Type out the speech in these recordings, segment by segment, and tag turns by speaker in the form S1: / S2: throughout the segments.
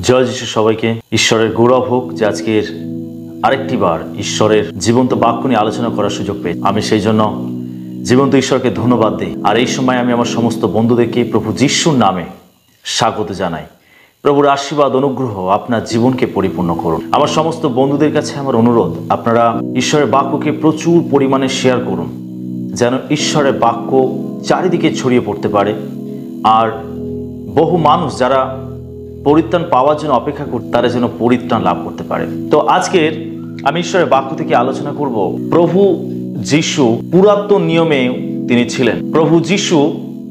S1: জয় যিশু সবাইকে। ঈশ্বরের গৌরব হোক যে আজকের আরেকটি বার ঈশ্বরের জীবন্ত বাক্য নিয়ে আলোচনা করার সুযোগ পেয়ে আমি সেই জন্য জীবন্ত ঈশ্বরকে ধন্যবাদ দিই। আর এই সময় আমি আমার সমস্ত বন্ধুদেরকে প্রভু যিশুর নামে স্বাগত জানাই। প্রভুর আশীর্বাদ অনুগ্রহ আপনার জীবনকে পরিপূর্ণ করুন। আমার সমস্ত বন্ধুদের কাছে আমার অনুরোধ, আপনারা ঈশ্বরের বাক্যকে প্রচুর পরিমাণে শেয়ার করুন, যেন ঈশ্বরের বাক্য চারিদিকে ছড়িয়ে পড়তে পারে আর বহু মানুষ যারা পরিত্রাণ পাওয়ার জন্য অপেক্ষা করতে তারা যেন পরিত্রাণ লাভ করতে পারে। তো আজকের আমি ঈশ্বরের বাক্য থেকে আলোচনা করব। প্রভু যিশু পুরাতন নিয়মেও তিনি ছিলেন। প্রভু যিশু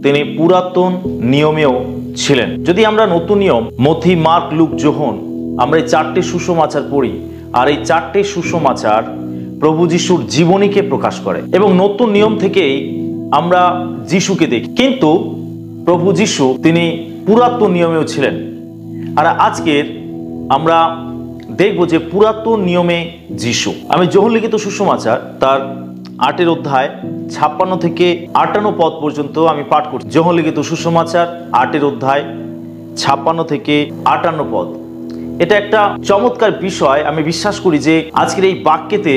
S1: তিনি পুরাতন নিয়মেও ছিলেন। যদি আমরা নতুন নিয়ম মথি, মার্ক, লুক, যোহন আমরা এই চারটে সুসমাচার পড়ি, আর এই চারটে সুসমাচার প্রভু যিশুর জীবনীকে প্রকাশ করে এবং নতুন নিয়ম থেকেই আমরা যিশুকে দেখি। কিন্তু প্রভু যিশু তিনি পুরাতন নিয়মেও ছিলেন। আর আজকের আমরা দেখব যে পুরাতন নিয়মে যিশু। আমি যোহন লিখিত সুসমাচার তার 8 অধ্যায় 56 থেকে 58 পদ পর্যন্ত আমি পাঠ করছি। যোহন লিখিত সুসমাচার 8 অধ্যায় 56 থেকে 58 পদ। এটা একটা চমৎকার বিষয়। আমি বিশ্বাস করি যে আজকের এই বাক্যেতে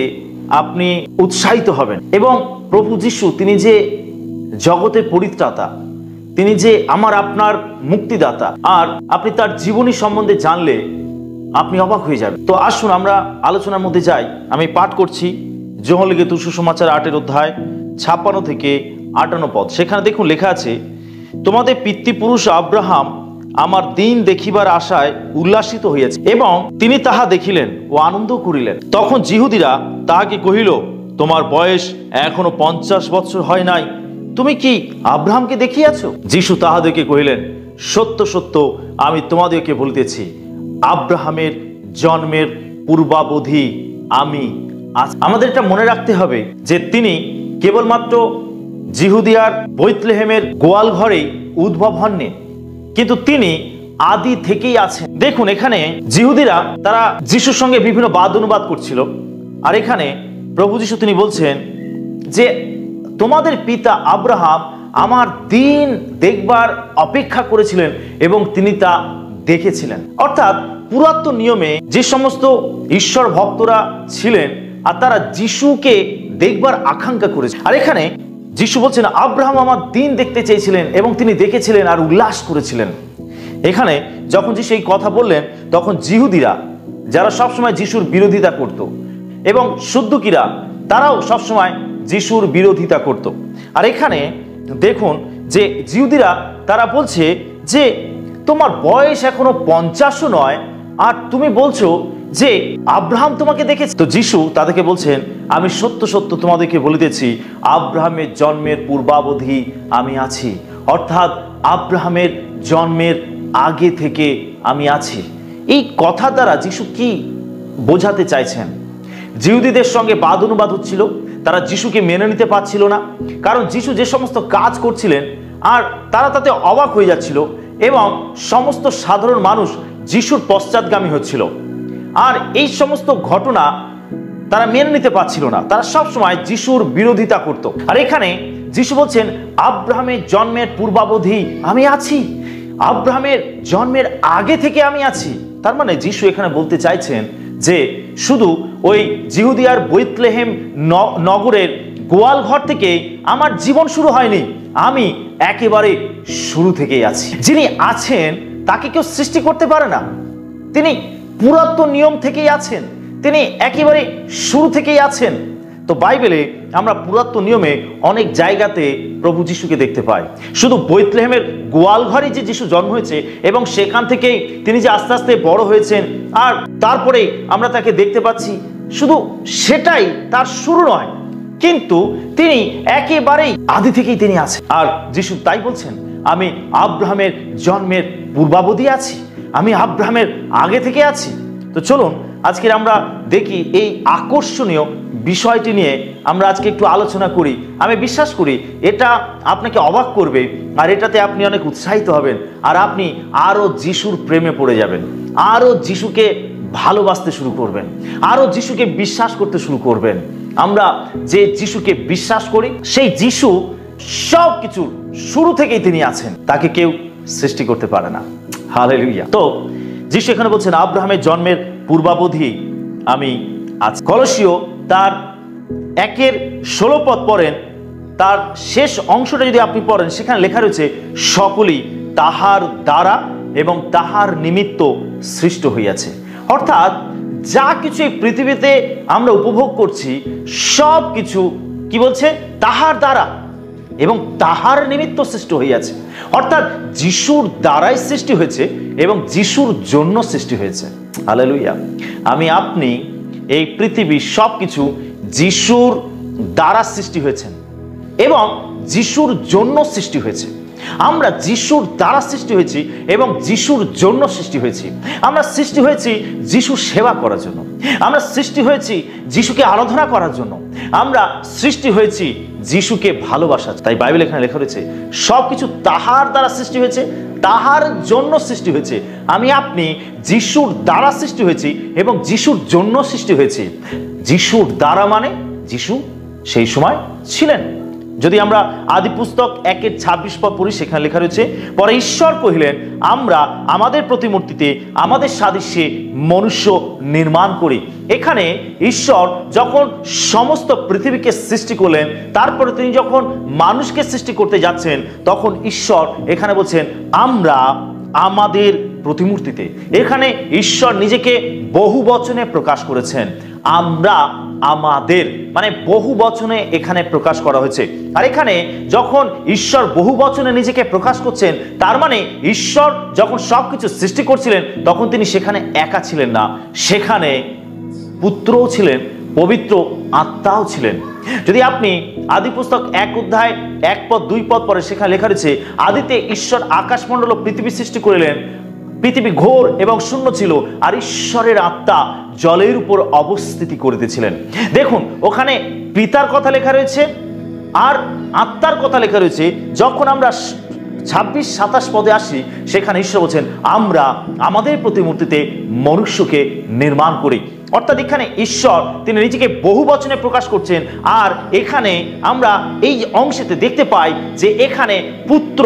S1: আপনি উৎসাহিত হবেন এবং প্রভু যিশু তিনি যে জগতের পরিত্রাতা, তিনি যে আমার আপনার মুক্তিদাতা, আর আপনি তার জীবনী সম্বন্ধে জানলে আপনি অবাক হয়ে যাবেন। তো আসুন আমরা আলোচনার মধ্যে যাই। আমি পাঠ করছি যোহন লিখিত সুসমাচার 8 অধ্যায় 56 থেকে 58 পদ। সেখানে দেখুন লেখা আছে, তোমাদের পিতৃপুরুষ আব্রাহাম আমার দিন দেখিবার আশায় উল্লাসিত হইয়াছে এবং তিনি তাহা দেখিলেন ও আনন্দ করিলেন। তখন যিহুদীরা তাহাকে কহিল, তোমার বয়স এখনো 50 বৎসর হয় নাই, তুমি কি আব্রাহামকে দেখিয়াছ? যিশু তাহাদেরকে কহিলেন, সত্য সত্য আমি তোমাদেরকে বলিতেছি, আব্রাহামের জন্মের পূর্বাবধি আমি আছি। আমাদের এটা মনে রাখতে হবে যে তিনি কেবলমাত্র যিহুদিয়ার বেথলেহেমের গোয়াল ঘরেই উদ্ভব হননি, কিন্তু তিনি আদি থেকেই আছেন। দেখুন এখানে যিহুদিরা তারা যিশুর সঙ্গে বিভিন্ন বাদ অনুবাদ করছিল, আর এখানে প্রভু যিশু তিনি বলছেন যে তোমাদের পিতা আব্রাহাম আমার দিন দেখবার অপেক্ষা করেছিলেন এবং তিনি তা দেখেছিলেন। অর্থাৎ পুরাতন নিয়মে যে সমস্ত ঈশ্বর ভক্তরা ছিলেন আর তারা যিশুকে দেখবার আকাঙ্ক্ষা করেছে, আর এখানে যিশু বলছেন আব্রাহাম আমার দিন দেখতে চেয়েছিলেন এবং তিনি দেখেছিলেন আর উল্লাস করেছিলেন। এখানে যখন যিশু এই কথা বললেন তখন যিহুদিরা যারা সবসময় যিশুর বিরোধিতা করত এবং সদ্দুকীরা তারাও সবসময় যিশুর বিরোধিতা করত। আর এখানে দেখুন যে যিহুদিরা তারা বলছে যে তোমার বয়স এখনো 50 নয় আর তুমি বলছো যে আব্রাহাম তোমাকে দেখেছে। তো যিশু তাদেরকে বলছেন, আমি সত্য সত্য তোমাদেরকে বলিতেছি, আব্রাহামের জন্মের পূর্বাবধি আমি আছি। অর্থাৎ আব্রাহামের জন্মের আগে থেকে আমি আছি। এই কথা দ্বারা যিশু কি বোঝাতে চাইছেন? যিহুদীদের সঙ্গে বাদ অনুবাদ হচ্ছিল, তারা যিশুকে মেনে নিতে পারছিল না, কারণ যিশু যে সমস্ত কাজ করছিলেন আর তারা তাতে অবাক হয়ে যাচ্ছিল এবং সমস্ত সাধারণ মানুষ যিশুর পশ্চাৎগামী হচ্ছিল। আর এই সমস্ত ঘটনা তারা মেনে নিতে পারছিল না, তারা সবসময় যিশুর বিরোধিতা করত। আর এখানে যিশু বলছেন আব্রাহামের জন্মের পূর্বাবধি আমি আছি, আব্রাহামের জন্মের আগে থেকে আমি আছি। তার মানে যিশু এখানে বলতে চাইছেন যে শুধু ওই যিহুদিয়ার বেথলেহেম নগরের গোয়াল ঘর থেকে আমার জীবন শুরু হয়নি, আমি একেবারে শুরু থেকেই আছি। যিনি আছেন তাকে কেউ সৃষ্টি করতে পারে না, তিনি পুরাতন নিয়ম থেকেই আছেন, তিনি একেবারে শুরু থেকেই আছেন। তো বাইবেলে আমরা পুরাতন নিয়মে অনেক জায়গাতে প্রভু যিশুকে দেখতে পাই। শুধু বেথলেহেমের গোয়াল ঘরে যে যিশু জন্ম হয়েছে এবং সেখান থেকেই তিনি যে আস্তে আস্তে বড় হয়েছেন আর তারপরে আমরা তাকে দেখতে পাচ্ছি, শুধু সেটাই তার শুরু নয়, কিন্তু তিনি একেবারেই আদি থেকেই তিনি আছেন। আর যিশু তাই বলছেন, আমি আব্রাহামের জন্মের পূর্বাবধি আছি, আমি আব্রাহামের আগে থেকে আছি। তো চলুন আজকে আমরা দেখি এই আকর্ষণীয় বিষয়টি নিয়ে আমরা আজকে একটু আলোচনা করি। আমি বিশ্বাস করি এটা আপনাকে অবাক করবে আর এটাতে আপনি অনেক উৎসাহিত হবেন আর আপনি আরো যিশুর প্রেমে পড়ে যাবেন, আরো যিশুকে ভালোবাসতে শুরু করবেন, আরো যিশুকে বিশ্বাস করতে শুরু করবেন। আমরা যে যিশুকে বিশ্বাস করি সেই যিশু সব কিছুর শুরু থেকেই তিনি আছেন, তাকে কেউ সৃষ্টি করতে পারে না। হালেলুয়া। তো যিশু এখানে বলছেন আব্রাহামের জন্মের পূর্বাবধি আমি আছি। কলসীয় তার 1:16 পদ পড়েন, তার শেষ অংশটা যদি আপনি পড়েন, সেখানে লেখা রয়েছে সকলই তাহার দ্বারা এবং তাহার নিমিত্ত সৃষ্ট হইয়াছে। অর্থাৎ যা কিছু এই পৃথিবীতে আমরা উপভোগ করছি সব কিছু কি বলছে, তাহার দ্বারা এবং তাহার নিমিত্ত সৃষ্টি হইয়াছে। অর্থাৎ যিশুর দ্বারাই সৃষ্টি হয়েছে এবং যিশুর জন্য সৃষ্টি হয়েছে। হালেলুয়া। আমি আপনি এই পৃথিবীর সব কিছু যিশুর দ্বারা সৃষ্টি হয়েছেন এবং যিশুর জন্য সৃষ্টি হয়েছে। আমরা যিশুর দ্বারা সৃষ্টি হয়েছি এবং যিশুর জন্য সৃষ্টি হয়েছি। আমরা সৃষ্টি হয়েছি যিশুর সেবা করার জন্য, আমরা সৃষ্টি হয়েছি যিশুকে আরাধনা করার জন্য, আমরা সৃষ্টি হয়েছি যিশুকে ভালোবাসা। তাই বাইবেল এখানে লেখা রয়েছে সবকিছু তাহার দ্বারা সৃষ্টি হয়েছে, তাহার জন্য সৃষ্টি হয়েছে। আমি আপনি যিশুর দ্বারা সৃষ্টি হয়েছি এবং যিশুর জন্য সৃষ্টি হয়েছি। যিশুর দ্বারা মানে যিশু সেই সময় ছিলেন। যদি আমরা আদি পুস্তক 1:26 পদ পড়ি, সেখানে লেখা রয়েছে পরে ঈশ্বর কহিলেন আমরা আমাদের প্রতিমূর্তিতে আমাদের সাদৃশ্যে মনুষ্য নির্মাণ করি। এখানে ঈশ্বর যখন সমস্ত পৃথিবীকে সৃষ্টি করলেন, তারপরে তিনি যখন মানুষকে সৃষ্টি করতে যাচ্ছেন, তখন ঈশ্বর এখানে বলছেন আমরা আমাদের প্রতিমূর্তিতে। এখানে ঈশ্বর নিজেকে বহু বচনে প্রকাশ করেছেন। আমরা আমাদের মানে বহু বচনে এখানে প্রকাশ করা হয়েছে। আর এখানে যখন ঈশ্বর বহু বচনে নিজেকে প্রকাশ করছেন, তার মানে ঈশ্বর যখন সবকিছু সৃষ্টি করছিলেন তখন তিনি সেখানে একা ছিলেন না, সেখানে পুত্রও ছিলেন, পবিত্র আত্মাও ছিলেন। যদি আপনি আদি পুস্তক 1 পদ 2 পদ পরে, সেখানে লেখা রয়েছে আদিতে ঈশ্বর আকাশমণ্ডল ও পৃথিবী সৃষ্টি করিলেন, পৃথিবী ঘোর এবং শূন্য ছিল আর ঈশ্বরের আত্মা জলের উপর অবস্থিতি করিতেছিলেন। দেখুন ওখানে পিতার কথা লেখা রয়েছে আর আত্মার কথা লেখা রয়েছে। যখন আমরা 26-27 পদে আসি, সেখানে ঈশ্বর বলছেন আমরা আমাদের প্রতিমূর্তিতে মনুষ্যকে নির্মাণ করি। অর্থাৎ এখানে ঈশ্বর তিনি নিজেকে বহু বচনে প্রকাশ করছেন। আর এখানে আমরা এই অংশেতে দেখতে পাই যে এখানে পুত্র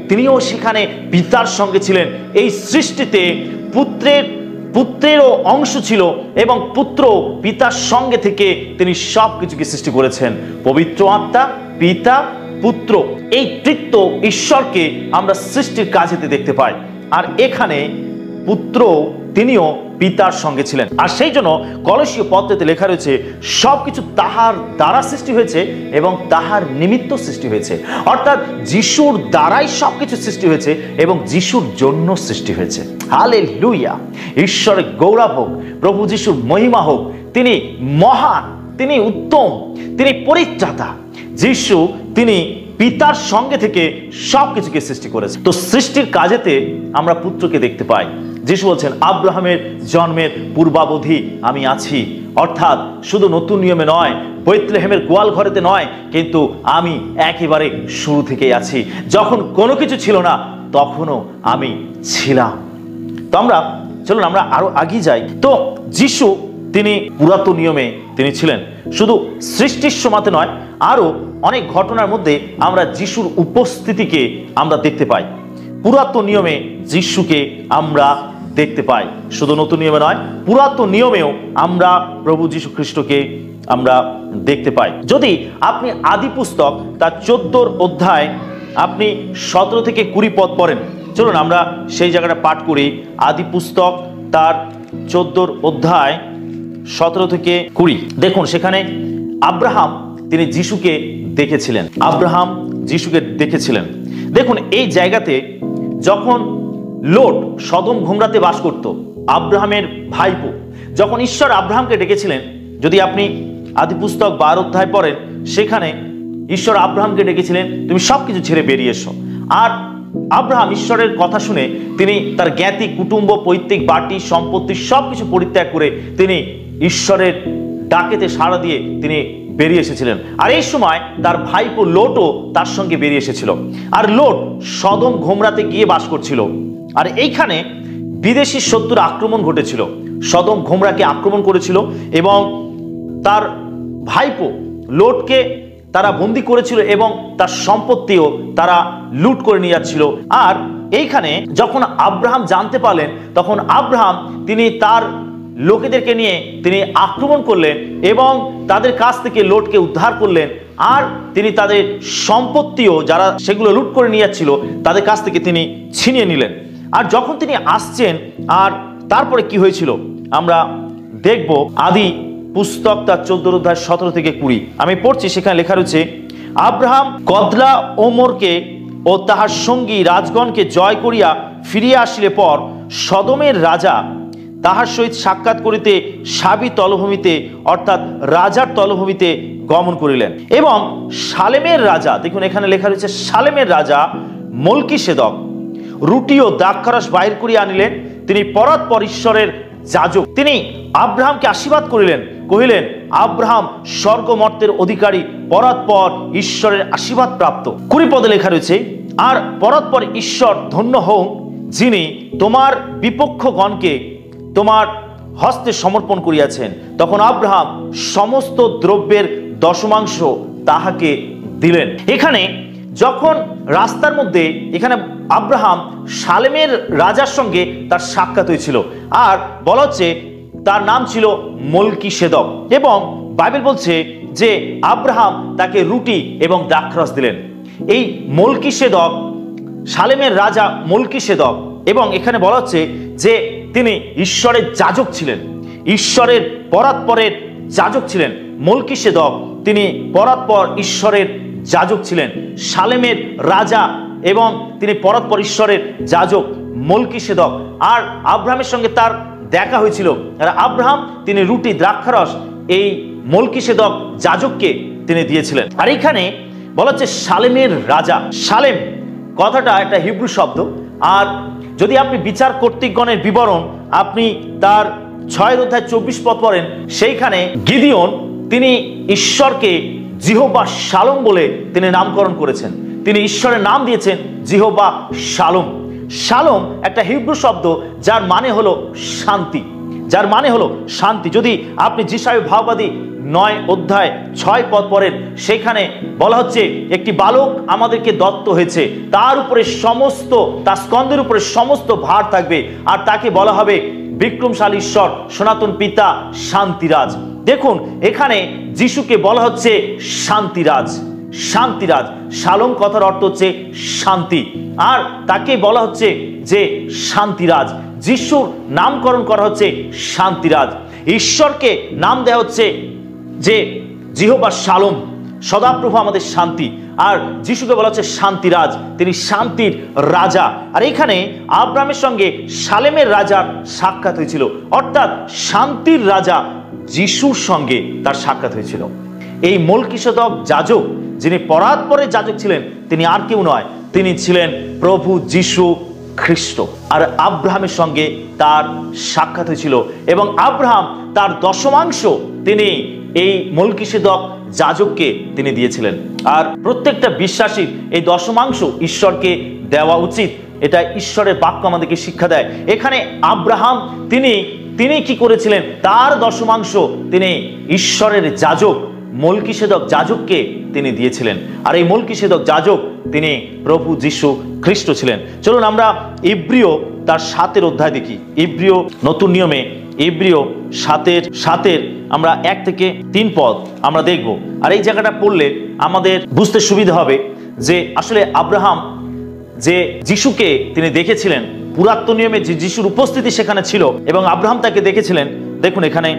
S1: তিনিও সেখানে পিতার সঙ্গে ছিলেন। এই সৃষ্টিতে পুত্রেরও অংশ ছিল এবং পুত্র পিতার সঙ্গে থেকে তিনি সব কিছুকে সৃষ্টি করেছেন। পবিত্র আত্মা, পিতা, পুত্র, এই তৃতীয় ঈশ্বরকে আমরা সৃষ্টির কাজেতে দেখতে পাই। আর এখানে পুত্র তিনিও পিতার সঙ্গে ছিলেন। আর সেই জন্য কলসীয় পত্রেতে লেখা রয়েছে সবকিছু তাহার দ্বারা সৃষ্টি হয়েছে এবং তাহার নিমিত্ত সৃষ্টি হয়েছে। অর্থাৎ যিশুর দ্বারাই সবকিছু সৃষ্টি হয়েছে এবং যিশুর জন্য সৃষ্টি হয়েছে। হালেলুয়া। ঈশ্বরের গৌরব হোক, প্রভু যিশুর মহিমা হোক। তিনি মহান, তিনি উত্তম, তিনি পরিত্রাতা। যিশু তিনি পিতার সঙ্গে থেকে সবকিছুকে সৃষ্টি করেছে। তো সৃষ্টির কাজেতে আমরা পুত্রকে দেখতে পাই। যিশু বলছেন আব্রাহামের জন্মের পূর্বাবধি আমি আছি। অর্থাৎ শুধু নতুন নিয়মে নয়, বেথলেহেমের গোয়াল ঘরেতে নয়, কিন্তু আমি একেবারে শুরু থেকেই আছি। যখন কোনো কিছু ছিল না তখনও আমি ছিলাম। তো চলুন আমরা আরো এগিয়ে যাই। তো যিশু তিনি পুরাতন নিয়মে তিনি ছিলেন, শুধু সৃষ্টির সময়তে নয়, আরো অনেক ঘটনার মধ্যে আমরা যিশুর উপস্থিতিকে আমরা দেখতে পাই। পুরাতন নিয়মে যিশুকে আমরা দেখতে পাই, শুধু নতুন নিয়মে নয়, পুরাতন নিয়মেও আমরা প্রভু যীশু খ্রিস্টকে আমরা দেখতে পাই। যদি আপনি আদি পুস্তক তার 14 অধ্যায় আপনি 17 থেকে 20 পদ পড়েন, চলুন আমরা সেই জায়গাটা পাঠ করি। আদি পুস্তক তার 14 অধ্যায় 17 থেকে 20। দেখুন সেখানে আব্রাহাম তিনি যিশুকে দেখেছিলেন। আব্রাহাম যিশুকে দেখেছিলেন। দেখুন এই জায়গাতে যখন লোট সদম গোমরাতে বাস করত, আব্রাহামের ভাইপো, যখন ঈশ্বর আব্রাহামকে ডেকেছিলেন, যদি আপনি আদি পুস্তক 12 অধ্যায় পড়েন, সেখানে ঈশ্বর আব্রাহামকে ডেকেছিলেন তুমি সবকিছু ছেড়ে বেরিয়ে এসো। আর আব্রাহাম ঈশ্বরের কথা শুনে তিনি তার জ্ঞাতি, কুটুম্ব, পৈতৃক বাটি, সম্পত্তি সবকিছু পরিত্যাগ করে তিনি ঈশ্বরের ডাকেতে সাড়া দিয়ে তিনি বেরিয়ে এসেছিলেন। আর এই সময় তার ভাইপো লোটও তার সঙ্গে বেরিয়ে এসেছিল। আর লোট সদম গোমরাতে গিয়ে বাস করছিল। আর এইখানে বিদেশি শত্রুর আক্রমণ ঘটেছিল, সদম গোমরাকে আক্রমণ করেছিল এবং তার ভাইপো লোটকে তারা বন্দী করেছিল এবং তার সম্পত্তিও তারা লুট করে নিয়ে যাচ্ছিল। আর এইখানে যখন আব্রাহাম জানতে পারলেন, তখন আব্রাহাম তিনি তার লোকেদেরকে নিয়ে তিনি আক্রমণ করলেন এবং তাদের কাছ থেকে লোটকে উদ্ধার করলেন। আর তিনি তাদের সম্পত্তিও যারা সেগুলো লুট করে নিয়ে যাচ্ছিল তাদের কাছ থেকে তিনি ছিনিয়ে নিলেন। আর যখন তিনি আসছেন, আর তারপরে কি হয়েছিল আমরা দেখব আদি পুস্তক তার 14 অধ্যায় 17 থেকে 20 আমি পড়ছি। সেখানে লেখা রয়েছে, আব্রাহাম কদলা ওমরকে ও তাহার সঙ্গী রাজগণকে জয় করিয়া ফিরিয়া আসিলে পর সদমের রাজা তাহার সহিত সাক্ষাৎ করিতে সাবি তলভূমিতে অর্থাৎ রাজার তলভূমিতে গমন করিলেন। এবং সালেমের রাজা, দেখুন এখানে লেখা রয়েছে, সালেমের রাজা মলকিসেদক রুটি ও দ্রাক্ষারস বাহির করিয়া আনিলেন। তিনি পরাৎপর ঈশ্বরের যাজক। তিনি আব্রাহামকে আশীর্বাদ করিলেন, কহিলেন, আব্রাহাম স্বর্গমর্তের অধিকারী, পরাৎপর ঈশ্বরের আশীর্বাদ প্রাপ্ত। 20 পদে লেখা রয়েছে, আর পরাৎপর ঈশ্বর ধন্য হউন, যিনি তোমার বিপক্ষগণকে তোমার হস্তে সমর্পণ করিয়াছেন। তখন আব্রাহাম সমস্ত দ্রব্যের দশমাংশ তাহাকে দিলেন। এখানে যখন রাস্তার মধ্যে এখানে আব্রাহাম সালেমের রাজার সঙ্গে তার সাক্ষাৎ হয়েছিল, আর বলা হচ্ছে তার নাম ছিল মলকিসেদক, এবং বাইবেল বলছে যে আব্রাহাম তাকে রুটি এবং দ্রাক্ষারস দিলেন। এই মলকিসেদক, সালেমের রাজা মলকিসেদক, এবং এখানে বলা হচ্ছে যে তিনি ঈশ্বরের যাজক ছিলেন, ঈশ্বরের পরাৎপরের যাজক ছিলেন। মলকিসেদক তিনি পরাৎপর ঈশ্বরের যাজক ছিলেন, সালেমের রাজা, এবং তিনি পরাৎপর ঈশ্বরের যাজক মলকিসেদক। আর আব্রাহামের সঙ্গে তার দেখা হয়েছিল, আর আব্রাহাম তিনি রুটি দ্রাক্ষারস এই মলকিসেদক যাজককে তিনি দিয়েছিলেন। আর এখানে বলা হচ্ছে সালেমের রাজা। সালেম কথাটা একটা হিব্রু শব্দ, আর যদি আপনি বিচার কর্তৃকগণের বিবরণ আপনি তার 6 অধ্যায় 24 পদ পড়েন, সেইখানে গিদিওন তিনি ঈশ্বরকে জিহোবা শালোম বলে তিনি নামকরণ করেছেন। তিনি ঈশ্বরের নাম দিয়েছেন জিহোবা শালোম। শালোম একটা হিব্রু শব্দ যার মানে হলো শান্তি, যার মানে হলো শান্তি। যদি আপনি যিশায় ভাববাদী 9 অধ্যায় 6 পদ পড়েন, সেখানে বলা হচ্ছে একটি বালক আমাদেরকে দত্ত হয়েছে, তার উপরে সমস্ত, তার স্কন্ধের উপরে সমস্ত ভার থাকবে, আর তাকে বলা হবে বিক্রমশালী ঈশ্বর, সনাতন পিতা, শান্তিরাজ। দেখুন এখানে যিশুকে বলা হচ্ছে শান্তিরাজ, শান্তিরাজ। শালোম কথার অর্থ হচ্ছে শান্তি, আর তাকে বলা হচ্ছে যে শান্তিরাজ। যিশুর নামকরণ করা হচ্ছে শান্তিরাজ। ঈশ্বরকে নাম দেওয়া হচ্ছে যে জিহোবা শালোম, সদাপ্রভু আমাদের শান্তি। আর যিশুকে বলা হচ্ছে শান্তিরাজ, তিনি শান্তির রাজা। আর এখানে আব্রাহামের সঙ্গে সালেমের রাজার সাক্ষাৎ হয়েছিল, অর্থাৎ শান্তির রাজা যিশুর সঙ্গে তার সাক্ষাৎ হয়েছিল। এই মলকিসেদক যাজক, যিনি পরাৎপরের যাজক ছিলেন, তিনি আর কেউ নয়, তিনি ছিলেন প্রভু যিশু খ্রিস্ট। আর আব্রাহামের সঙ্গে তার সাক্ষাৎ হয়েছিল, এবং আব্রাহাম তার দশমাংশ তিনি এই মলকিসেদক যাজককে তিনি দিয়েছিলেন। আর প্রত্যেকটা বিশ্বাসীর এই দশমাংশ ঈশ্বরকে দেওয়া উচিত, এটা ঈশ্বরের বাক্য আমাদেরকে শিক্ষা দেয়। এখানে আব্রাহাম তিনি কি করেছিলেন, তার দশমাংশ তিনি ঈশ্বরের যাজক মলকিসেদক যাজককে তিনি দিয়েছিলেন। আর এই মলকিসেদক যাজক তিনি প্রভু যিশু খ্রিস্ট ছিলেন। চলুন আমরা ইব্রিয় তার 7 অধ্যায় দেখি। ইব্রিয় নতুন নিয়মে ইব্রিয় 7 আমরা 1 থেকে 3 পদ আমরা দেখব। আর এই জায়গাটা পড়লে আমাদের বুঝতে সুবিধা হবে যে আসলে আব্রাহাম যে যিশুকে তিনি দেখেছিলেন, পুরাতন নিয়মে যে যিশুর উপস্থিতি সেখানে ছিল এবং আব্রাহাম তাকে দেখেছিলেন। দেখুন এখানে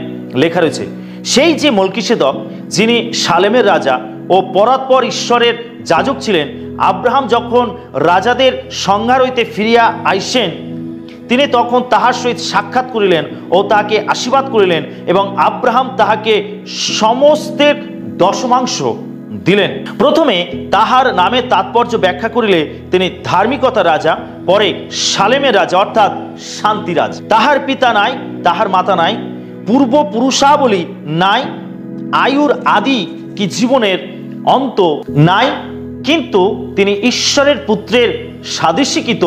S1: লেখা রয়েছে, সেই যে মলকিসেদক যিনি সালেমের রাজা ও পরাৎপর ঈশ্বরের যাজক ছিলেন, আব্রাহাম যখন রাজাদের সংহার হইতে ফিরিয়া আইসেন, তিনি তখন তাহার সহিত সাক্ষাৎ করিলেন ও তাহাকে আশীর্বাদ করিলেন, এবং আব্রাহাম তাহাকে সমস্তের দশমাংশ দিলেন। প্রথমে তাহার নামের তাৎপর্য ব্যাখ্যা করিলে তিনি ধার্মিকতা রাজা, পরে সালেমের রাজা অর্থাৎ শান্তিরাজ। তাহার পিতা নাই, তাহার মাতা নাই, পূর্ব পুরুষাবলী নাই, আয়ুর আদি কি জীবনের অন্ত নাই, কিন্তু তিনি ঈশ্বরের পুত্রের সাদৃশ্যিত,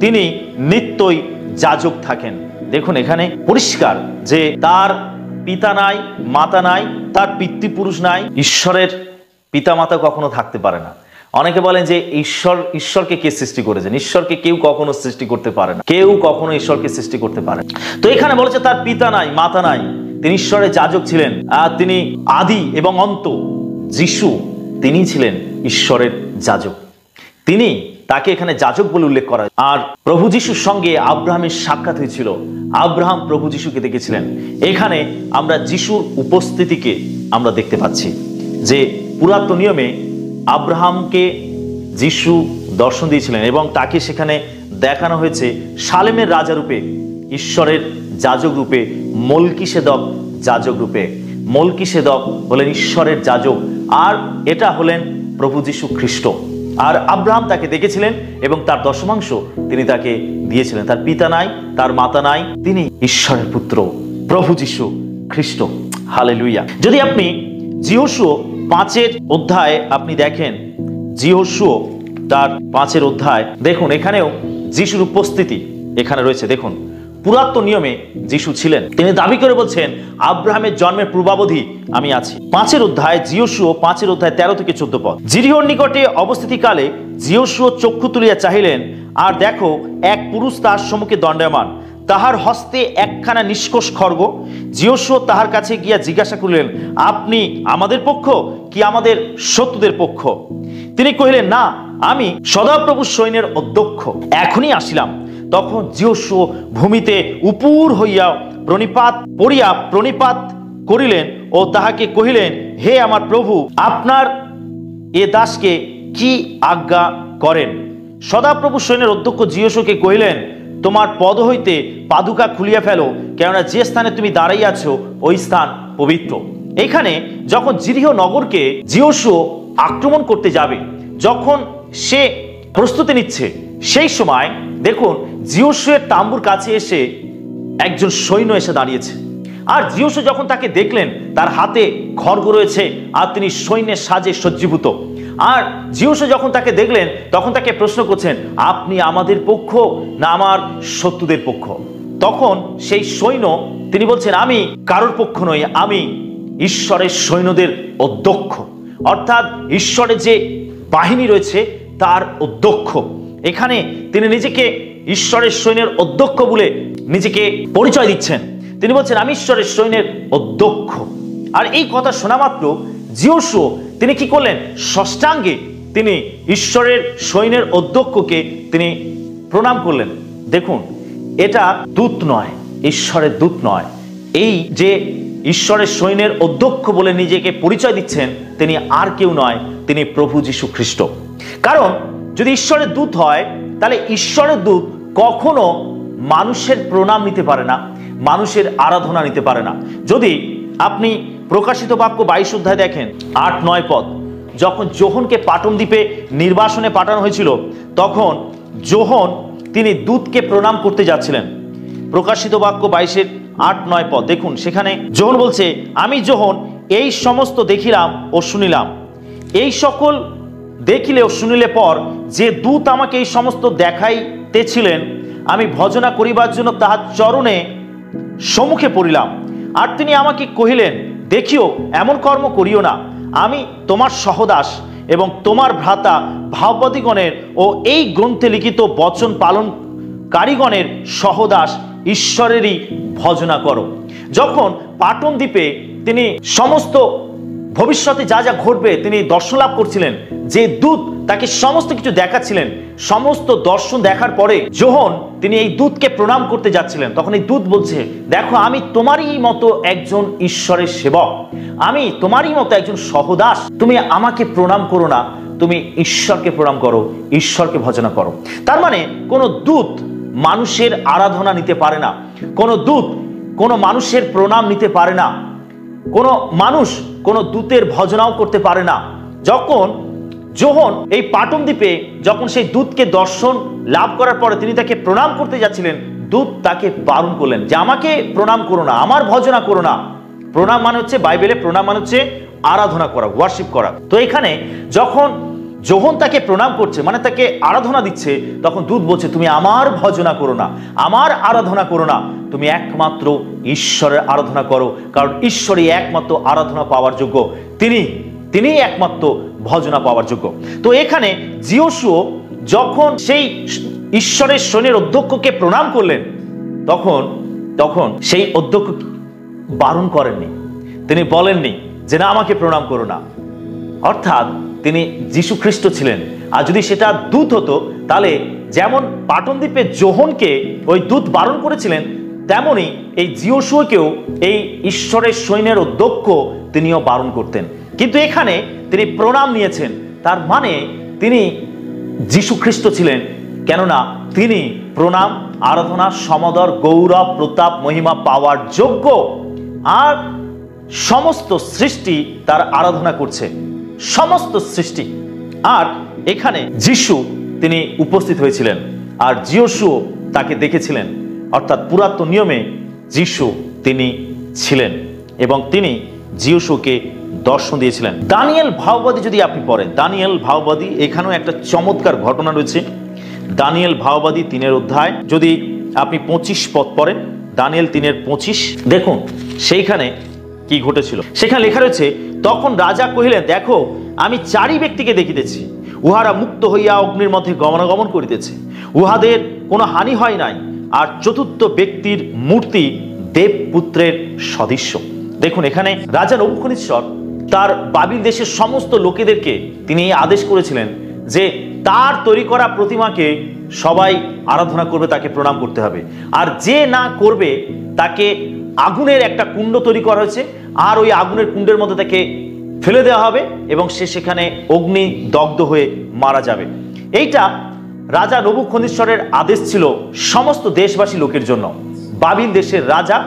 S1: তিনি নিত্যই যাজক থাকেন। দেখুন এখানে পরিষ্কার যে তার পিতা নাই, মাতা নাই, তার পিতৃপুরুষ নাই। ঈশ্বরের পিতা মাতা কখনো থাকতে পারে না। অনেকে বলেন যে ঈশ্বরকে কে সৃষ্টি করেছেন? ঈশ্বরকে কেউ কখনো সৃষ্টি করতে পারে না, কেউ কখনো ঈশ্বরকে সৃষ্টি করতে পারে না। তো এখানে বলেছে তার পিতা নাই, মাতা নাই, তিনি ঈশ্বরের যাজক ছিলেন, আর তিনি আদি এবং অন্ত। যিশু তিনি ছিলেন ঈশ্বরের যাজক, তিনি তাকে এখানে যাজক বলে উল্লেখ করা। আর প্রভু যিশুর সঙ্গে আব্রাহামের সাক্ষাৎ হয়েছিল, আব্রাহাম প্রভু যিশুকে দেখেছিলেন। এখানে আমরা যিশুর উপস্থিতিকে আমরা দেখতে পাচ্ছি যে পুরাতন নিয়মে আব্রাহামকে যিশু দর্শন দিয়েছিলেন এবং তাকে সেখানে দেখানো হয়েছে শালেমের রাজা রূপে, ঈশ্বরের যাজক রূপে, মলকিসেদক যাজক রূপে। মলকিসেদক হলেন ঈশ্বরের যাজক, আর এটা হলেন প্রভু যিশু খ্রিস্ট। আর আব্রাহাম তাকে দেখেছিলেন এবং তার দশমাংশ তিনি তাকে দিয়েছিলেন। তার পিতা নাই, তার মাতা নাই, তিনি ঈশ্বরের পুত্র প্রভু যিশু খ্রিস্ট। হালেলুয়া। যদি আপনি যিহোশুয় 5 অধ্যায় আপনি দেখেন, যিহোশুয় তার 5 অধ্যায় দেখুন, এখানেও যিশুর উপস্থিতি এখানে রয়েছে। দেখুন, পুরাতন নিয়মে যিশু ছিলেন, তিনি দাবি করে বলছেন আব্রাহামের জন্মের পূর্বাবধি আমি আছি। 5 অধ্যায়, যিহোশুয় 5 অধ্যায় 13 থেকে 14 পদ। যিরিহোর নিকটে অবস্থিতিকালে যিহোশুয় চক্ষু তুলিয়া চাহিলেন, আর দেখো এক পুরুষ তাহার সম্মুখে দণ্ডায়মান, তাহার হস্তে একখানা নিষ্কোষ খড়গ। যিহোশুয় তাহার কাছে গিয়া জিজ্ঞাসা করিলেন, আপনি আমাদের পক্ষ কি আমাদের শত্রুদের পক্ষ? তিনি কহিলেন, না, আমি সদাপ্রভু সৈন্যের অধ্যক্ষ, এখনই আসিলাম। তখন যিহোশুয় ভূমিতে উপুর হইয়া প্রণিপাত করিলেন ও তাহাকে কহিলেন, হে আমার প্রভু, আপনার এ দাসকে কি আজ্ঞা করেন? সদাপ্রভু সৈন্যের অধ্যক্ষ যিহোশুকে কহিলেন, তোমার পদ হইতে পাদুকা খুলিয়া ফেলো, কেননা যে স্থানে তুমি দাঁড়াইয়াছ ওই স্থান পবিত্র। এখানে যখন যিরিহো নগরকে যিহোশুয় আক্রমণ করতে যাবে, যখন সে প্রস্তুতি নিচ্ছে, সেই সময় দেখুন যিহোশুয়ের তাম্বুর কাছে এসে একজন সৈন্য এসে দাঁড়িয়েছে। আর যিহোশু যখন তাকে দেখলেন, তার হাতে খড়গ রয়েছে আর তিনি সৈন্যের সাজে সজ্জীভূত। আর যিহোশু যখন তাকে দেখলেন, তখন তাকে প্রশ্ন করছেন, আপনি আমাদের পক্ষ না আমার শত্রুদের পক্ষ? তখন সেই সৈন্য তিনি বলছেন, আমি কারোর পক্ষ নই, আমি ঈশ্বরের সৈন্যদের অধ্যক্ষ, অর্থাৎ ঈশ্বরের যে বাহিনী রয়েছে তার অধ্যক্ষ। এখানে তিনি নিজেকে ঈশ্বরের সৈন্যের অধ্যক্ষ বলে নিজেকে পরিচয় দিচ্ছেন। তিনি বলছেন, আমি ঈশ্বরের সৈন্যের অধ্যক্ষ। আর এই কথা শোনা মাত্র যিহোশু তিনি কি করলেন? ষষ্ঠাঙ্গে তিনি ঈশ্বরের সৈন্যের অধ্যক্ষকে তিনি প্রণাম করলেন। দেখুন, এটা দূত নয়, ঈশ্বরের দূত নয়। এই যে ঈশ্বরের সৈন্যের অধ্যক্ষ বলে নিজেকে পরিচয় দিচ্ছেন, তিনি আর কেউ নয়, তিনি প্রভু যিশু খ্রিস্ট। কারণ যদি ঈশ্বরের দূত হয়, তাহলে ঈশ্বরের দূত কখনো মানুষের প্রণাম নিতে পারে না, মানুষের আরাধনা নিতে পারে না। যদি আপনি প্রকাশিত বাক্য 22 অধ্যায় দেখেন 8-9 পদ, যখন যোহনকে পাটন দ্বীপে নির্বাসনে পাঠানো হয়েছিল, তখন যোহন তিনি দূতকে প্রণাম করতে যাচ্ছিলেন। প্রকাশিত বাক্য 22-8-9 পদ দেখুন, সেখানে যোহন বলছে, আমি যোহন এই সমস্ত দেখিলাম ও শুনিলাম। এই সকল দেখিলে ও শুনিলে পর যে দূত আমাকে এই সমস্ত দেখাইতেছিলেন, আমি ভজনা করিবার জন্য তাহার চরণে সম্মুখে পড়িলাম। আর তিনি আমাকে কহিলেন, দেখিও, এমন কর্ম করিও না। আমি তোমার সহদাস এবং তোমার ভ্রাতা ভাববাদীগণের ও এই গ্রন্থে লিখিত বচন পালন কারিগণের সহদাস, ঈশ্বরেরই ভজনা করো। যখন পাটন দ্বীপে তিনি সমস্ত ভবিষ্যতে যা যা ঘটবে তিনি দর্শন লাভ করছিলেন, যে দূত তাকে সমস্ত কিছু দেখাচ্ছিলেন, সমস্ত দর্শন দেখার পরে যোহন তিনি এই দূতকে প্রণাম করতে যাচ্ছিলেন। তখন এই দূত বলছে, দেখো, আমি তোমারই মতো একজন ঈশ্বরের সেবক, আমি তোমারই মতো একজন সহদাস, তুমি আমাকে প্রণাম করো না, তুমি ঈশ্বরকে প্রণাম করো, ঈশ্বরকে ভজনা করো। তার মানে কোনো দূত মানুষের আরাধনা নিতে পারে না, কোনো দূত কোনো মানুষের প্রণাম নিতে পারে না, কোনো মানুষ কোনো দূতের ভজনাও করতে পারে না। যখন যোহন এই পাটন দ্বীপে যখন সেই দূতকে দর্শন লাভ করার পরে তিনি তাকে প্রণাম করতে যাচ্ছিলেন, দূত তাকে বারণ করলেন যে আমাকে প্রণাম করো না, আমার ভজনা করো না। প্রণাম মানে হচ্ছে, বাইবেলে প্রণাম মানে হচ্ছে আরাধনা করা, ওয়ার্শিপ করা। তো এখানে যখন যোহন তাকে প্রণাম করছে, মানে তাকে আরাধনা দিচ্ছে, তখন দূত বলছে, তুমি আমার ভজনা করো না, আমার আরাধনা করো না, তুমি একমাত্র ঈশ্বরের আরাধনা করো, কারণ ঈশ্বরই একমাত্র আরাধনা পাওয়ার যোগ্য। তিনি তিনি একমাত্র ভজনা পাওয়ার যোগ্য। তো এখানে যিহোশূয়া যখন সেই ঈশ্বরের সৈন্যের অধ্যক্ষকে প্রণাম করলেন, তখন সেই অধ্যক্ষ বারণ করেননি, তিনি বলেননি যে না আমাকে প্রণাম করো না। অর্থাৎ তিনি যীশু খ্রিস্ট ছিলেন। আর যদি সেটা দূত হতো, তাহলে যেমন পাটনদ্বীপে যোহনকে ওই দূত বারণ করেছিলেন, তেমনি এই যিহোশূয়াকেও এই ঈশ্বরের সৈন্যের অধ্যক্ষ তিনিও বারণ করতেন। কিন্তু এখানে তিনি প্রণাম নিয়েছেন, তার মানে তিনি যীশু খ্রিস্ট ছিলেন। কেননা তিনি প্রণাম, আরাধনা, সমাদর, গৌরব, প্রতাপ, মহিমা পাওয়ার যোগ্য। আর সমস্ত সৃষ্টি তার আরাধনা করছে, সমস্ত সৃষ্টি। আর এখানে যিশু তিনি উপস্থিত হয়েছিলেন, আর যিহোশূয়া তাকে দেখেছিলেন। অর্থাৎ পুরাতন নিয়মে যিশু তিনি ছিলেন এবং তিনি যিহোশূয়াকে দর্শন দিয়েছিলেন। দানিয়েল ভাববাদী যদি আপনি পড়েন, দানিয়েল ভাববাদী, এখানেও একটা চমৎকার ঘটনা রয়েছে। দানিয়েল ভাববাদী 3 অধ্যায় যদি আপনি 25 পদ পড়েন, দানিয়েল 3:25, দেখুন সেইখানে কি ঘটেছিল। সেখানে লেখা রয়েছে, তখন রাজা কহিলেন, দেখো আমি 4 ব্যক্তিকে দেখিতেছি, উহারা মুক্ত হইয়া অগ্নির মধ্যে গমনাগমন করিতেছে, উহাদের কোনো হানি হয় নাই। আর 4th ব্যক্তির মূর্তি দেবপুত্রের সদৃশ্য। দেখুন এখানে রাজা নবুকদনেছর তার বাবিল দেশের সমস্ত লোকেদেরকে তিনি আদেশ করেছিলেন যে তার তৈরি করা প্রতিমাকে সবাই আরাধনা করবে, তাকে প্রণাম করতে হবে। আর যে না করবে তাকে আগুনের একটা কুণ্ড তৈরি করা হয়েছে, আর ওই আগুনের কুণ্ডের মধ্যে তাকে ফেলে দেওয়া হবে এবং সে সেখানে অগ্নি দগ্ধ হয়ে মারা যাবে। এইটা রাজা নবুকদনেছরের আদেশ ছিল সমস্ত দেশবাসী লোকের জন্য। বাবিল দেশের রাজা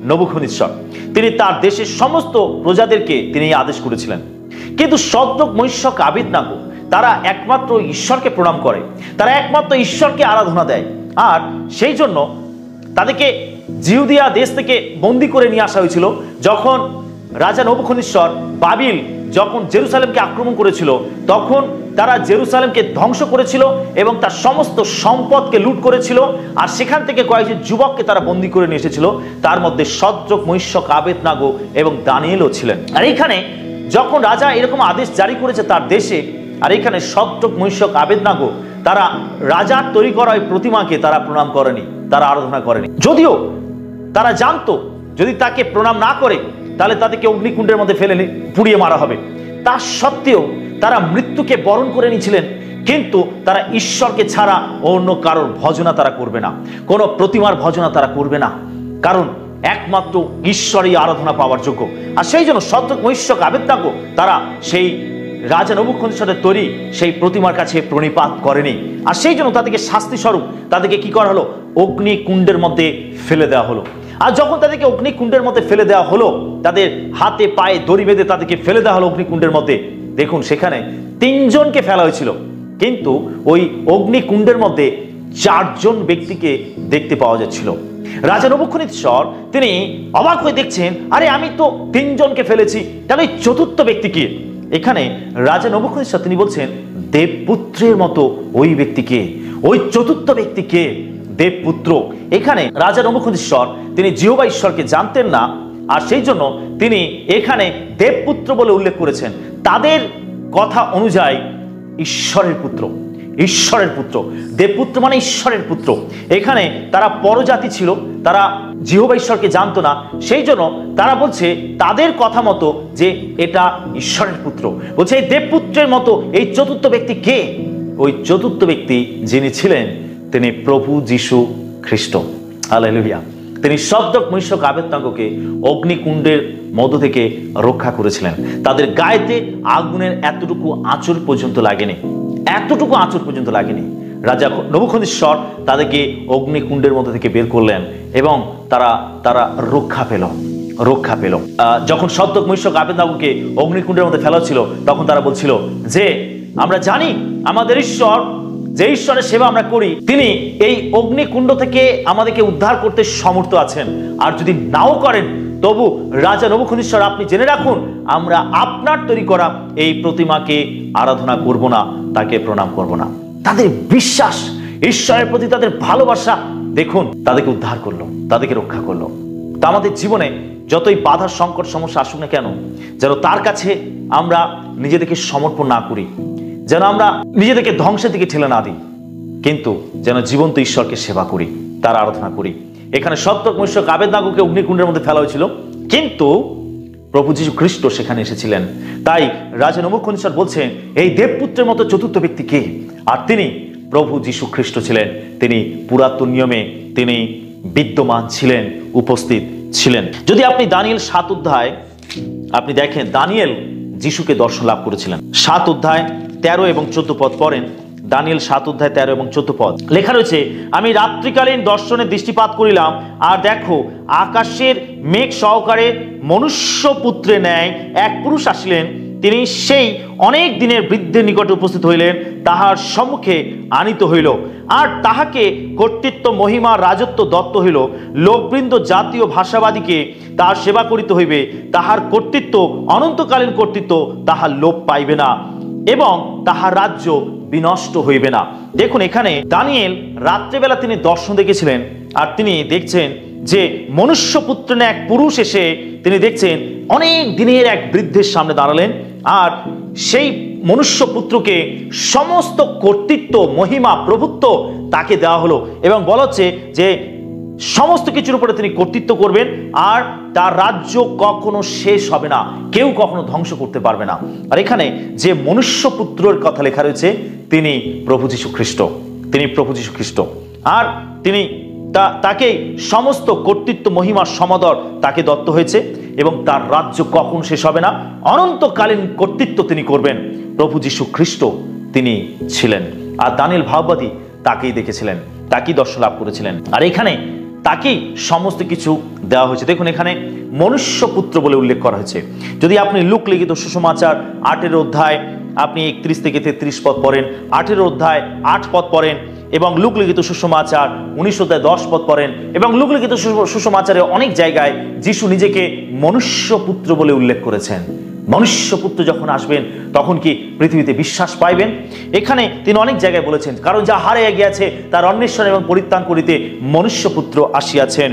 S1: নবুকদনেছর তিনি তার দেশের সমস্ত প্রজাদেরকে তিনি আদেশ করেছিলেন। কিন্তু শদ্রক, মৈশক, আবেদনাগো তারা একমাত্র ঈশ্বরকে প্রণাম করে, তারা একমাত্র ঈশ্বরকে আরাধনা দেয়। আর সেই জন্য তাদেরকে জিহুদিয়া দেশ থেকে বন্দী করে নিয়ে আসা হয়েছিল। যখন রাজা নবুকদনেছর বাবিল যখন জেরুসালেমকে আক্রমণ করেছিল, তখন তারা জেরুসালেমকে ধ্বংস করেছিল এবং তার সমস্ত সম্পদকে লুট করেছিল। আর সেখান থেকে কয়েকজন যুবককে তারা বন্দী করে নিয়ে এসেছিল, তার মধ্যে শদ্রক, মৈশক, আবেদনাগো এবং দানিয়েলও ছিলেন। আর এইখানে যখন রাজা এরকম আদেশ জারি করেছে তার দেশে, আর এখানে শদ্রক, মৈশক, আবেদনাগো তারা রাজার তৈরি করা ওই প্রতিমাকে তারা প্রণাম করেনি, তারা আরাধনা করেনি। যদিও তারা জানতো যদি তাকে প্রণাম না করে তাহলে তাদেরকে অগ্নিকুণ্ডের মধ্যে ফেলে পুড়িয়ে মারা হবে। তা সত্ত্বেও তারা মৃত্যুকে বরণ করে নিয়েছিলেন, কিন্তু তারা ঈশ্বরকে ছাড়া অন্য কারোর ভজনা তারা করবে না, কোনো প্রতিমার ভজনা তারা করবে না, কারণ একমাত্র ঈশ্বরই আরাধনা পাওয়ার যোগ্য। আর সেই জন্য শদ্রক, মৈশক, আবেদনাগো তারা সেই রাজা নবুকদনেছরের তৈরি সেই প্রতিমার কাছে প্রণিপাত করেনি। আর সেই জন্য তাদেরকে শাস্তি স্বরূপ তাদেরকে কি করা হলো, অগ্নিকুণ্ডের মধ্যে ফেলে দেওয়া হলো। আর যখন তাদেরকে অগ্নিকুণ্ডের মধ্যে ফেলে দেওয়া হলো, তাদের হাতে পায়ে দড়ি বেঁধে তাদেরকে ফেলে দেওয়া হলো অগ্নিকুণ্ডের মধ্যে। দেখুন সেখানে 3 জনকে ফেলা হয়েছিল, কিন্তু ওই অগ্নিকুণ্ডের মধ্যে 4 জন ব্যক্তিকে দেখতে পাওয়া যাচ্ছিল। রাজা নবুকদনেছর তিনি অবাক হয়ে দেখছেন, আরে আমি তো 3 জনকে ফেলেছি, তাহলে 4th ব্যক্তি কে? এখানে রাজা নবুকদনেছর তিনি বলছেন, দেবপুত্রের মতো ওই ব্যক্তিকে, ওই 4th ব্যক্তিকে, দেবপুত্র। এখানে রাজা নবুকদনেছর তিনি জিহোবা ঈশ্বরকে জানতেন না, আর সেই জন্য তিনি এখানে দেবপুত্র বলে উল্লেখ করেছেন। তাদের কথা অনুযায়ী ঈশ্বরের পুত্র, ঈশ্বরের পুত্র, দেবপুত্র মানে ঈশ্বরের পুত্র। এখানে তারা পরজাতি ছিল, তারা জিহোবা ঈশ্বরকে জানতো না, সেই জন্য তারা বলছে তাদের কথা মতো যে এটা ঈশ্বরের পুত্র। বলছে এই দেবপুত্রের মতো এই 4th ব্যক্তি কে? ওই 4th ব্যক্তি যিনি ছিলেন তিনি প্রভু যীশু খ্রিস্ট। হালেলুয়া। তিনি শদ্রক, মৈশক, আবেদনাগোকে অগ্নিকুণ্ডের মধ্য থেকে রক্ষা করেছিলেন। তাদের গায়েতে আগুনের এতটুকু আঁচড় পর্যন্ত লাগেনি, এতটুকু আঁচড় পর্যন্ত লাগেনি। রাজা নবুকদনেছর তাদেরকে অগ্নিকুণ্ডের মধ্যে থেকে বের করলেন এবং তারা রক্ষা পেল, রক্ষা পেল। যখন শদ্রক, মৈশক, আবেদনাগোকে অগ্নিকুণ্ডের মধ্যে ফেলা ছিল, তখন তারা বলছিল যে আমরা জানি আমাদের ঈশ্বর, যে ঈশ্বরের সেবা আমরা করি, তিনি এই অগ্নিকুণ্ড থেকে আমাদেরকে উদ্ধার করতে সমর্থ আছেন। আর যদি নাও করেন তবু রাজা নবুকদনেছর আপনি জেনে রাখুন, আমরা আপনার তৈরি করা এই প্রতিমাকে আরাধনা করব না, তাকে প্রণাম করব না। তাদের বিশ্বাস, ঈশ্বরের প্রতি তাদের ভালোবাসা, দেখুন তাদেরকে উদ্ধার করলো, তাদেরকে রক্ষা করলো। আমাদের জীবনে যতই বাধার সংকট সমস্যা আসুক না কেন, যেন তার কাছে আমরা নিজেদেরকে সমর্পণ না করি, যেন আমরা নিজেদেরকে ধ্বংসের দিকে ঠেলে না দিই, কিন্তু যেন জীবন্ত ঈশ্বরকে সেবা করি, তার আরাধনা করি। এখানে শদ্রক মেশক আবেদনাগোকে অগ্নিকুণ্ডের মধ্যে ফেলা হয়েছিল, কিন্তু প্রভু যীশু খ্রিস্ট সেখানে এসেছিলেন। তাই রাজা নবুকদ্নেছর বলছেন, এই দেবপুত্রের মতো চতুর্থ ব্যক্তি কে? আর তিনি প্রভু যীশু খ্রিস্ট ছিলেন। তিনি পুরাতন নিয়মে তিনি বিদ্যমান ছিলেন, উপস্থিত ছিলেন। যদি আপনি দানিয়েল 7 অধ্যায় আপনি দেখেন, দানিয়েল যিশুকে দর্শন লাভ করেছিলেন। 7 অধ্যায় 13 এবং 14 পদ পড়েন। দানিয়েল 7 অধ্যায় 13 এবং 14 পদ লেখা রয়েছে, আমি রাত্রিকালীন দর্শনে দৃষ্টিপাত করিলাম, আর দেখো আকাশের মেঘ সহকারে মনুষ্যপুত্রে ন্যায় এক পুরুষ আসিলেন। তিনি সেই অনেক দিনের বৃদ্ধের নিকটে উপস্থিত হইলেন, তাহার সম্মুখে আনিত হইল, আর তাহাকে কর্তৃত্ব, মহিমা, রাজত্ব দত্ত হইল। লোকবৃন্দ জাতীয় ভাষাবাদীকে তাহার সেবা করিতে হইবে। তাহার কর্তৃত্ব অনন্তকালীন কর্তৃত্ব, তাহার লোপ পাইবে না, এবং তাহার রাজ্য বিনষ্ট হইবে না। দেখুন, এখানে দানিয়েল রাত্রেবেলা তিনি দর্শন দেখেছিলেন, আর তিনি দেখছেন যে মনুষ্যপুত্র এক পুরুষ এসে তিনি দেখছেন অনেক দিনের এক বৃদ্ধের সামনে দাঁড়ালেন, আর সেই মনুষ্যপুত্রকে সমস্ত কর্তৃত্ব, মহিমা, প্রভুত্ব তাকে দেওয়া হলো, এবং বলা হচ্ছে যে সমস্ত কিছুর উপরে তিনি কর্তৃত্ব করবেন, আর তার রাজ্য কখনো শেষ হবে না, কেউ কখনো ধ্বংস করতে পারবে না। আর এখানে যে মনুষ্যপুত্রের কথা লেখা রয়েছে, তিনি প্রভু যীশু খ্রিস্ট, তিনি প্রভু যীশু খ্রিস্ট। আর তিনি তাকে সমস্ত কর্তৃত্ব, মহিমা, সমাদর তাকে দত্ত হয়েছে, এবং তার রাজ্য কখন শেষ হবে না, অনন্তকালীন কর্তৃত্ব তিনি করবেন। প্রভু যীশু খ্রিস্ট তিনি ছিলেন। আর দানিয়েল ভাববাদী তাকেই দেখেছিলেন, তাকেই দর্শন লাভ করেছিলেন, আর এখানে তাকেই সমস্ত কিছু দেওয়া হয়েছে। দেখুন, এখানে মনুষ্যপুত্র বলে উল্লেখ করা হয়েছে। যদি আপনি লুক লিখিত সুসমাচার 8 অধ্যায় আপনি 31 থেকে 33 পদ পড়েন, 8 অধ্যায় 8 পদ পড়েন, এবং লুক লিখিত সুসমাচার 19 অধ্যায় 10 পদ পড়েন, এবং লুক লিখিত সুসমাচারে অনেক জায়গায় যিশু নিজেকে মনুষ্যপুত্র বলে উল্লেখ করেছেন। মনুষ্যপুত্র যখন আসবেন তখন কি পৃথিবীতে বিশ্বাস পাইবেন? এখানে তিনি অনেক জায়গায় বলেছেন, কারণ যা হারিয়ে গিয়াছে তার অন্বেষণ এবং পরিত্রাণ করিতে মনুষ্যপুত্র আসিয়াছেন।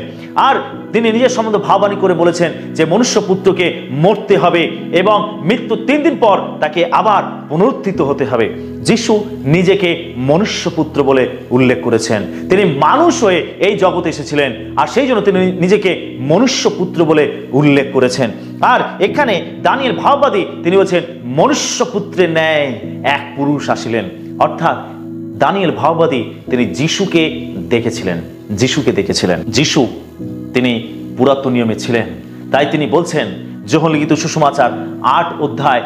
S1: আর তিনি নিজের সম্বন্ধে ভাববাণী করে বলেছেন যে মনুষ্যপুত্রকে মরতে হবে, এবং মৃত্যু 3 দিন পর তাকে আবার পুনরুত্থিত হতে হবে। যিশু নিজেকে মনুষ্যপুত্র বলে উল্লেখ করেছেন। তিনি মানুষ হয়ে এই জগতে এসেছিলেন, আর সেই জন্য তিনি নিজেকে মনুষ্যপুত্র বলে উল্লেখ করেছেন। আর এখানে দানিয়েল ভাববাদী তিনি বলছেন, মনুষ্যপুত্রের ন্যায় এক পুরুষ আসিলেন। অর্থাৎ দানিয়েল ভাববাদী তিনি যিশুকে দেখেছিলেন, যিশুকে দেখেছিলেন। যিশু তিনি পুরাতন নিয়মে ছিলেন, তাই তিনি বলছেন যোহন লিখিত সুসমাচার 8 অধ্যায়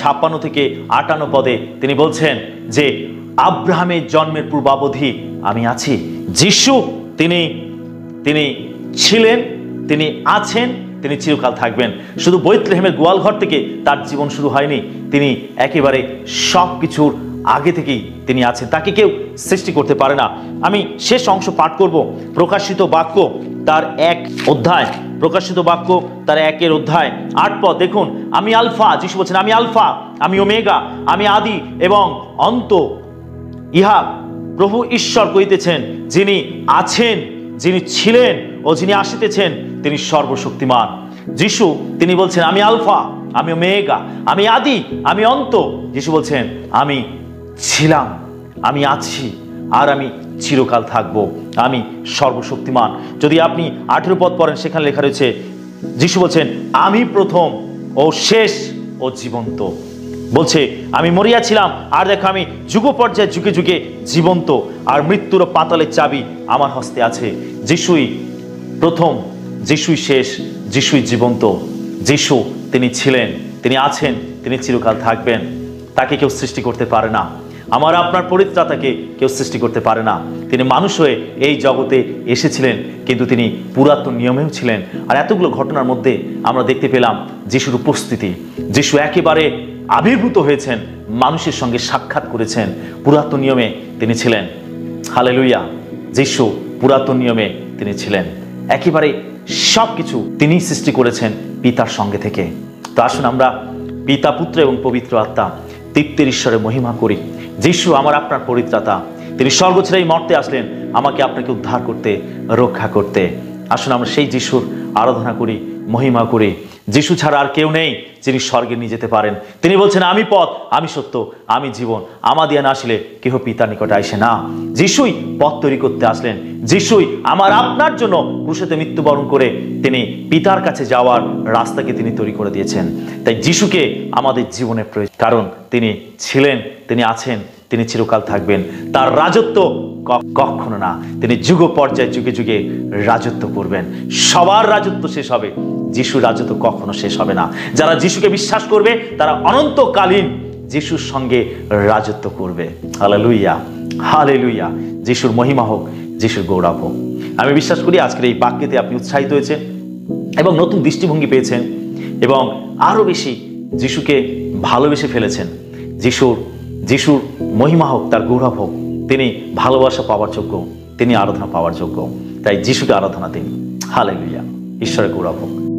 S1: 56 থেকে 58 পদে তিনি বলছেন যে আব্রাহামের জন্মের পূর্বাবধি আমি আছি। যিশু তিনি ছিলেন, তিনি আছেন, তিনি চিরকাল থাকবেন। শুধু বেথলেহেমের গোয়ালঘর থেকে তার জীবন শুরু হয়নি, তিনি একেবারে সব কিছুর আগে থেকেই তিনি আছেন, তাকে কেউ সৃষ্টি করতে পারে না। আমি শেষ অংশ পাঠ করব, প্রকাশিত বাক্য তার 1 অধ্যায়, প্রকাশিত বাক্য তার 1 অধ্যায় 8 পদ। দেখুন, আমি আলফা, যিশু বলছেন আমি আলফা, আমি ওমেগা, আমি আদি এবং অন্ত, ইহা প্রভু ঈশ্বর কইতেছেন, যিনি আছেন, যিনি ছিলেন ও যিনি আসিতেছেন, তিনি সর্বশক্তিমান। যিশু তিনি বলছেন আমি আলফা, আমি ওমেগা, আমি আদি, আমি অন্ত। যিশু বলছেন আমি ছিলাম, আমি আছি, আর আমি চিরকাল থাকব, আমি সর্বশক্তিমান। যদি আপনি 18 পদ পড়েন, সেখানে লেখা রয়েছে যিশু বলছেন আমি প্রথম ও শেষ ও জীবন্ত। বলছে আমি মরিয়াছিলাম, আর দেখো আমি যুগ পর্যায়ে যুগে যুগে জীবন্ত, আর মৃত্যুর ও পাতালের চাবি আমার হস্তে আছে। যিশুই প্রথম, যিশুই শেষ, যিশুই জীবন্ত। যিশু তিনি ছিলেন, তিনি আছেন, তিনি চিরকাল থাকবেন। তাকে কেউ সৃষ্টি করতে পারে না, আমার আপনার পরিত্রাতাকে কেউ সৃষ্টি করতে পারে না। তিনি মানুষ হয়ে এই জগতে এসেছিলেন, কিন্তু তিনি পুরাতন নিয়মেও ছিলেন। আর এতগুলো ঘটনার মধ্যে আমরা দেখতে পেলাম যিশুর উপস্থিতি। যিশু একেবারে আবির্ভূত হয়েছেন, মানুষের সঙ্গে সাক্ষাৎ করেছেন, পুরাতন নিয়মে তিনি ছিলেন। হালেলুয়া! যিশু পুরাতন নিয়মে তিনি ছিলেন, একেবারে সব কিছু তিনি সৃষ্টি করেছেন পিতার সঙ্গে থেকে। তো আসুন আমরা পিতা, পুত্র এবং পবিত্র আত্মা তৃপ্তির ঈশ্বরে মহিমা করি। যিশু আমার আপনার পরিত্রাতা, তিনি স্বর্গ ছেড়ে মর্তে আসলেন আমাকে আপনাকে উদ্ধার করতে, রক্ষা করতে। আসুন আমরা সেই যিশুর আরাধনা করি, মহিমা করি। যিশু ছাড়া আর কেউ নেই যিনি স্বর্গে নিয়ে যেতে পারেন। তিনি বলছেন, আমি পথ, আমি সত্য, আমি জীবন, আমা দিয়া না আসলে কেহ পিতার নিকটে আইসে না। যিশুই পথ তৈরি করতে আসলেন। যিশুই আমার আপনার জন্য ক্রুশেতে মৃত্যুবরণ করে তিনি পিতার কাছে যাওয়ার রাস্তাকে তিনি তৈরি করে দিয়েছেন। তাই যিশুকে আমাদের জীবনে প্রয়োজন, কারণ তিনি ছিলেন, তিনি আছেন, তিনি চিরকাল থাকবেন। তার রাজত্ব কখনো না, তিনি যুগ পর্যায়ে যুগে যুগে রাজত্ব করবেন। সবার রাজত্ব শেষ হবে, যিশুর রাজত্ব কখনো শেষ হবে না। যারা যিশুকে বিশ্বাস করবে তারা অনন্তকালীন যিশুর সঙ্গে রাজত্ব করবে। Hallelujah, hallelujah. যিশুর মহিমা হোক, যিশুর গৌরব হোক। আমি বিশ্বাস করি আজকের এই বাক্যেতে আপনি উৎসাহিত হয়েছেন এবং নতুন দৃষ্টিভঙ্গি পেয়েছেন এবং আরো বেশি যিশুকে ভালোবেসে ফেলেছেন। যিশুর মহিমা হোক, তার গৌরব হোক। তিনি ভালোবাসা পাওয়ার যোগ্য, তিনি আরাধনা পাওয়ার যোগ্য। তাই যিশুকে আরাধনা দিন। হালেলুয়া, ঈশ্বরের গৌরব হোক।